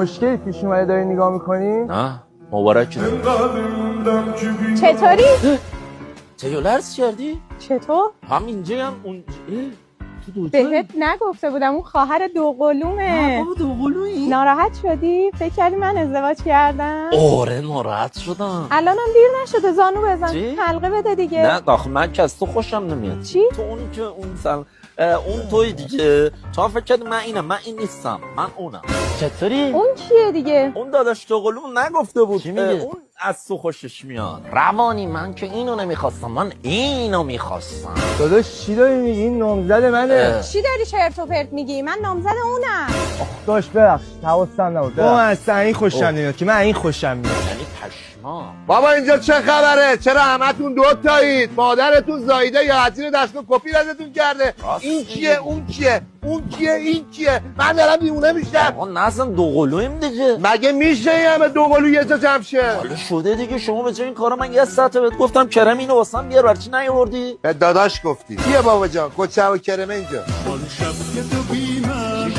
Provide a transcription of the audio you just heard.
مشکلی پیش اومده داری نگاه میکنی؟ نه مبارک. چطوری؟ چه لرز کردی؟ چطور؟ همینجا هم اون تو دو بهت نگفته بودم اون خواهر دوقلومه. بابا دوقلویی؟ ناراحت شدی؟ فکر کردی من ازدواج کردم؟ آره ناراحت شدم. الانم دیر نشده زانو بزن. چی؟ حلقه بده دیگه. نه داخل من که از تو خوشم نمیاد. چی؟ تو اونی که اون توی دیگه. تو هم فکر کردی من اینم، من این نیستم، من اونم. چطوری؟ اون کیه دیگه؟ اون داداش دوقلوم نگفته بود. چی میگه؟ اون از تو خوشش میاد. روانی من که اینو نمیخواستم، من اینو میخواستم. داداش چی داری میگی؟ این نامزد منه. چی داری چرت و پرت میگی؟ من نامزد اونم. داش ببخشید حواسم نبود. من اصلا این خوشم نمیاد که من این خوشم میاد. یعنی پشما. بابا اینجا چه خبره؟ چرا همتون دو تایید؟ مادرتون زایده یا حسین دستگاه کپی ازتون کرده؟ این کیه؟ اون کیه؟ اون کیه؟ این کیه؟ من دارم دیوونه میشم. آقا نزن دوقلویم دیگه. مگه میشه این همه دوقلو یه جا جمع شه؟ حالا شده دیگه. شما به جای این کارا من یه ساعت بهت گفتم کرم اینو واسم بیار، برای چی نیاوردی؟ به داداش گفتی. کیه بابا جان؟ کچه و کرمه اینجا. آن شب که تو بی